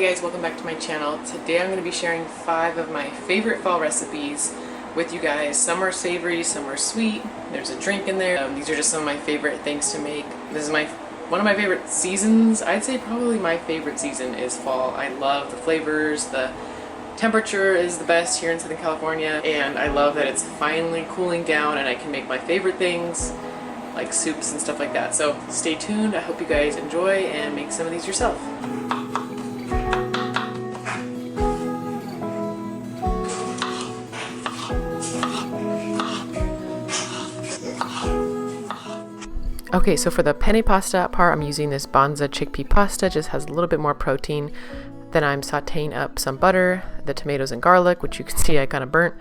Hey guys, welcome back to my channel. Today I'm going to be sharing 5 of my favorite fall recipes with you guys. Some are savory, some are sweet. There's a drink in there. These are just some of my favorite things to make. This is one of my favorite seasons. I'd say probably my favorite season is fall. I love the flavors, the temperature is the best here in Southern California, and I love that it's finally cooling down and I can make my favorite things like soups and stuff like that. So stay tuned. I hope you guys enjoy and make some of these yourself. Okay, so for the penne pasta part, I'm using this Banza chickpea pasta. Just has a little bit more protein. Then I'm sauteing up some butter, the tomatoes and garlic, which you can see I kind of burnt.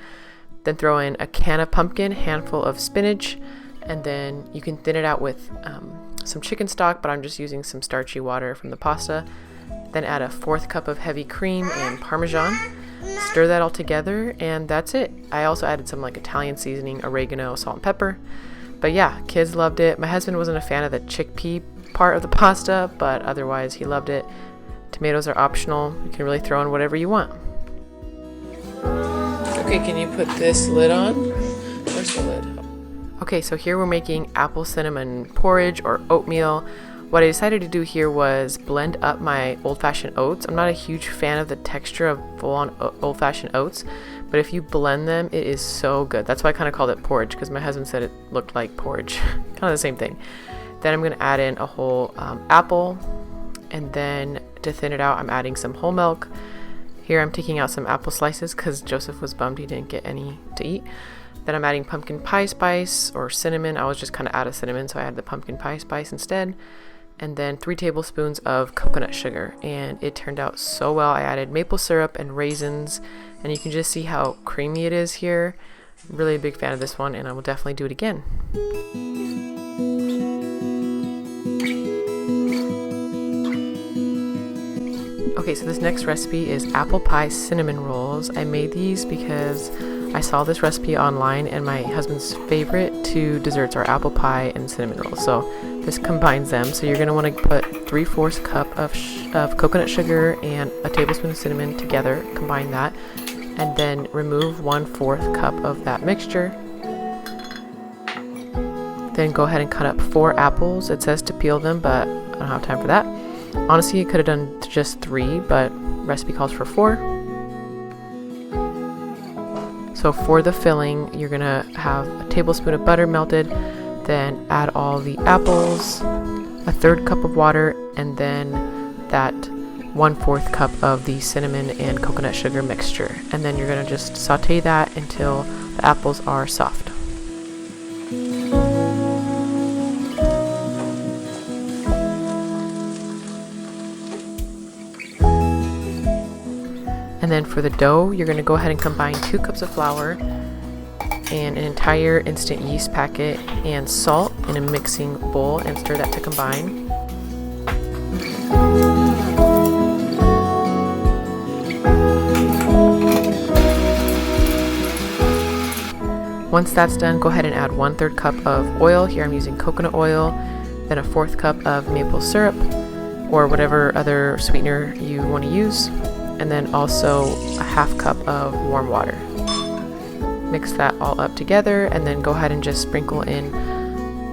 Then throw in a can of pumpkin, handful of spinach, and then you can thin it out with some chicken stock, but I'm just using some starchy water from the pasta. Then add a 1/4 cup of heavy cream and Parmesan. Stir that all together, and that's it. I also added some like Italian seasoning, oregano, salt, and pepper. But yeah, kids loved it. My husband wasn't a fan of the chickpea part of the pasta, but otherwise he loved it. Tomatoes are optional. You can really throw in whatever you want. Okay, can you put this lid on? Where's the lid? Okay, so here we're making apple cinnamon porridge or oatmeal. What I decided to do here was blend up my old-fashioned oats. I'm not a huge fan of the texture of full-on old-fashioned oats, but if you blend them, it is so good. That's why I kind of called it porridge, because my husband said it looked like porridge. Kind of the same thing. Then I'm going to add in a whole apple, and then to thin it out, I'm adding some whole milk. Here I'm taking out some apple slices because Joseph was bummed he didn't get any to eat. Then I'm adding pumpkin pie spice or cinnamon. I was just kind of out of cinnamon, so I had the pumpkin pie spice instead. And then 3 tablespoons of coconut sugar, and it turned out so well. I added maple syrup and raisins, and you can just see how creamy it is here. I'm really a big fan of this one, and I will definitely do it again. Okay, so this next recipe is apple pie cinnamon rolls. I made these because I saw this recipe online, and my husband's favorite 2 desserts are apple pie and cinnamon rolls. So this combines them. So you're going to want to put 3/4 cup of coconut sugar and a tablespoon of cinnamon together. Combine that, and then remove 1/4 cup of that mixture. Then go ahead and cut up 4 apples. It says to peel them, but I don't have time for that. Honestly, I could have done just 3, but recipe calls for 4. So for the filling, you're gonna have a tablespoon of butter melted, then add all the apples, a 1/3 cup of water, and then that 1/4 cup of the cinnamon and coconut sugar mixture. And then you're gonna just saute that until the apples are soft. And then for the dough, you're going to go ahead and combine 2 cups of flour and an entire instant yeast packet and salt in a mixing bowl, and stir that to combine. Once that's done, go ahead and add 1/3 cup of oil. Here I'm using coconut oil, then a 1/4 cup of maple syrup or whatever other sweetener you want to use, and then also a 1/2 cup of warm water. Mix that all up together, and then go ahead and just sprinkle in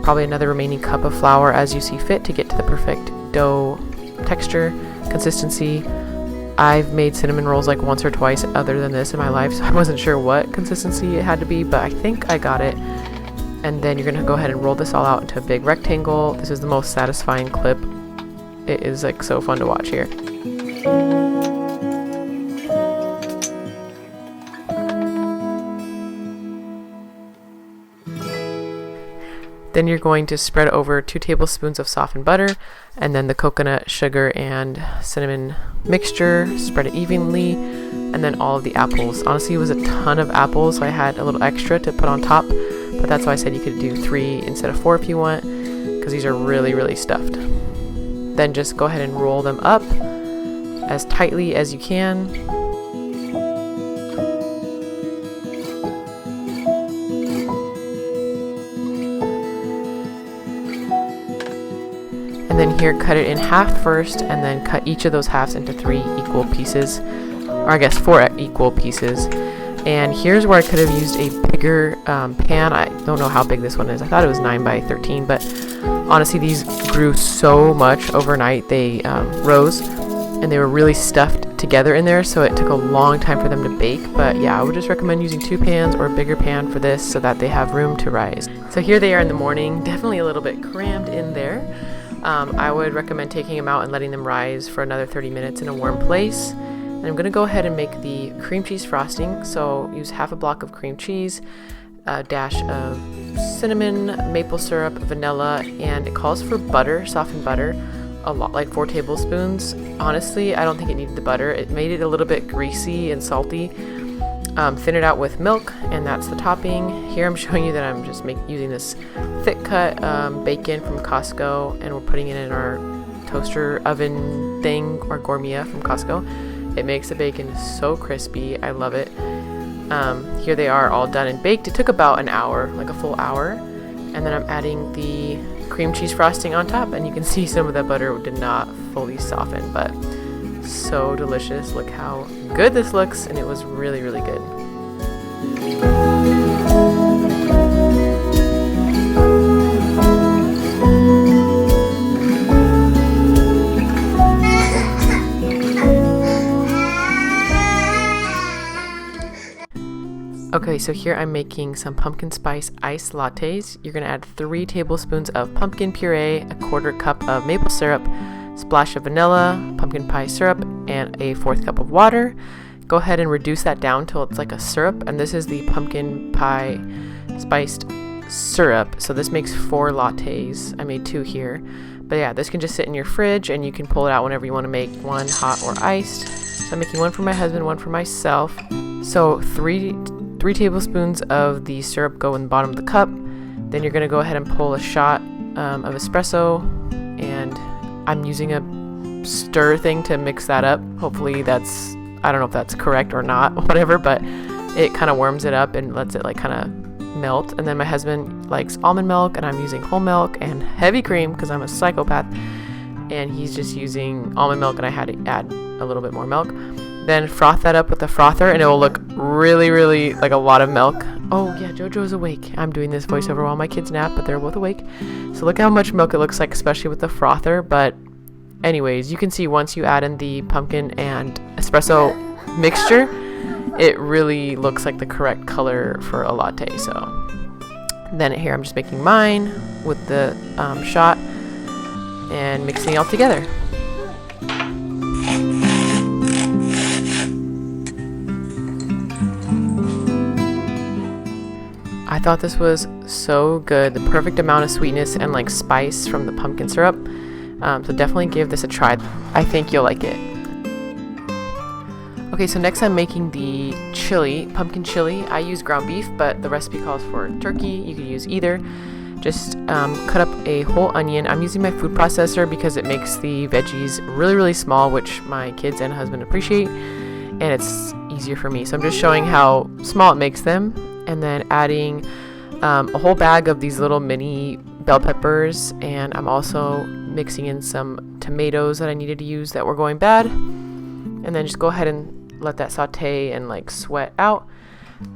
probably another remaining cup of flour as you see fit to get to the perfect dough texture, consistency. I've made cinnamon rolls like once or twice other than this in my life, so I wasn't sure what consistency it had to be, but I think I got it. And then you're gonna go ahead and roll this all out into a big rectangle. This is the most satisfying clip. It is like so fun to watch here. Then you're going to spread over 2 tablespoons of softened butter, and then the coconut, sugar, and cinnamon mixture. Spread it evenly, and then all of the apples. Honestly, it was a ton of apples, so I had a little extra to put on top, but that's why I said you could do 3 instead of 4 if you want, because these are really, really stuffed. Then just go ahead and roll them up as tightly as you can. And then here, cut it in half first, and then cut each of those halves into 3 equal pieces, or I guess 4 equal pieces. And here's where I could have used a bigger pan. I don't know how big this one is. I thought it was 9 by 13, but honestly, these grew so much overnight. They rose, and they were really stuffed together in there, so it took a long time for them to bake. But yeah, I would just recommend using 2 pans or a bigger pan for this so that they have room to rise. So here they are in the morning, definitely a little bit crammed in there. I would recommend taking them out and letting them rise for another 30 minutes in a warm place. And I'm going to go ahead and make the cream cheese frosting. So use half a block of cream cheese, a dash of cinnamon, maple syrup, vanilla, and it calls for butter, softened butter, a lot, like 4 tablespoons. Honestly, I don't think it needed the butter. It made it a little bit greasy and salty. Thin it out with milk, and that's the topping. Here I'm showing you that I'm just using this thick cut bacon from Costco, and we're putting it in our toaster oven thing, or gourmet from Costco. It makes the bacon so crispy. I love it. Here they are all done and baked. It took about an hour, like a full hour. And then I'm adding the cream cheese frosting on top, and you can see some of the butter did not fully soften, but so delicious. Look how good this looks, and it was really, really good. Okay, so here I'm making some pumpkin spice iced lattes. You're going to add 3 tablespoons of pumpkin puree, a 1/4 cup of maple syrup, splash of vanilla, pumpkin pie syrup, and a 1/4 cup of water. Go ahead and reduce that down till it's like a syrup, and this is the pumpkin pie spiced syrup. So this makes 4 lattes. I made 2 here. But yeah, this can just sit in your fridge, and you can pull it out whenever you want to make one hot or iced. So I'm making one for my husband, one for myself. So 3 tablespoons of the syrup go in the bottom of the cup. Then you're going to go ahead and pull a shot of espresso, and I'm using a stir thing to mix that up. Hopefully that's, I don't know if that's correct or not, whatever, but it kind of warms it up and lets it like kind of melt. And then my husband likes almond milk, and I'm using whole milk and heavy cream because I'm a psychopath, and he's just using almond milk, and I had to add a little bit more milk. Then froth that up with a frother, and it will look really, really like a lot of milk. Oh yeah, Jojo's awake. I'm doing this voiceover while my kids nap, but they're both awake. So look how much milk it looks like, especially with the frother. But anyways, you can see once you add in the pumpkin and espresso mixture, it really looks like the correct color for a latte. So then here I'm just making mine with the shot and mixing it all together. I thought this was so good, the perfect amount of sweetness and like spice from the pumpkin syrup. So definitely give this a try. I think you'll like it. Okay, so next I'm making the chili, pumpkin chili. I use ground beef, but the recipe calls for turkey. You could use either. Just cut up a whole onion. I'm using my food processor because it makes the veggies really, really small, which my kids and husband appreciate, and it's easier for me. So I'm just showing how small it makes them. And then adding a whole bag of these little mini bell peppers, and I'm also mixing in some tomatoes that I needed to use that were going bad, and then just go ahead and let that saute and like sweat out.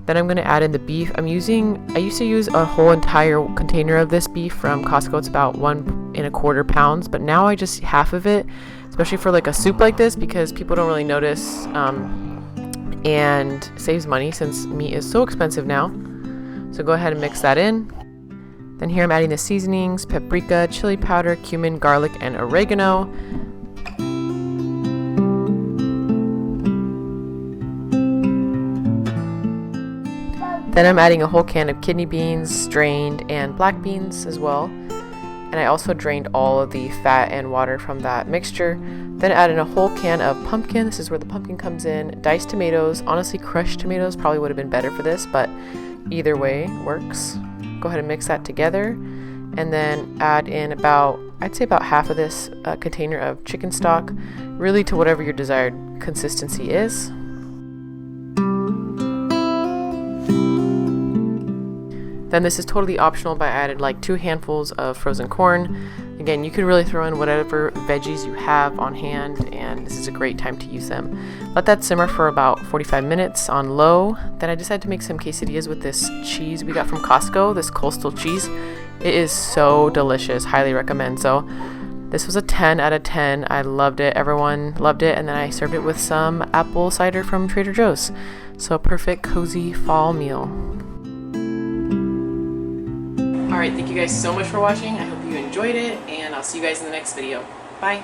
Then I'm going to add in the beef. I used to use a whole entire container of this beef from Costco. It's about 1 1/4 pounds, but now I just half of it, especially for like a soup like this, because people don't really notice, and saves money since meat is so expensive now. So go ahead and mix that in. Then here I'm adding the seasonings: paprika, chili powder, cumin, garlic, and oregano. Then I'm adding a whole can of kidney beans, strained, and black beans as well. And I also drained all of the fat and water from that mixture. Then add in a whole can of pumpkin. This is where the pumpkin comes in. Diced tomatoes. Honestly, crushed tomatoes probably would have been better for this, but either way works. Go ahead and mix that together. And then add in I'd say about half of this container of chicken stock, really to whatever your desired consistency is. Then this is totally optional, but I added like 2 handfuls of frozen corn. Again, you can really throw in whatever veggies you have on hand, and this is a great time to use them. Let that simmer for about 45 minutes on low. Then I decided to make some quesadillas with this cheese we got from Costco, this coastal cheese. It is so delicious, highly recommend. So this was a 10 out of 10. I loved it. Everyone loved it. And then I served it with some apple cider from Trader Joe's. So perfect, cozy fall meal. Alright, thank you guys so much for watching. I hope you enjoyed it, and I'll see you guys in the next video. Bye!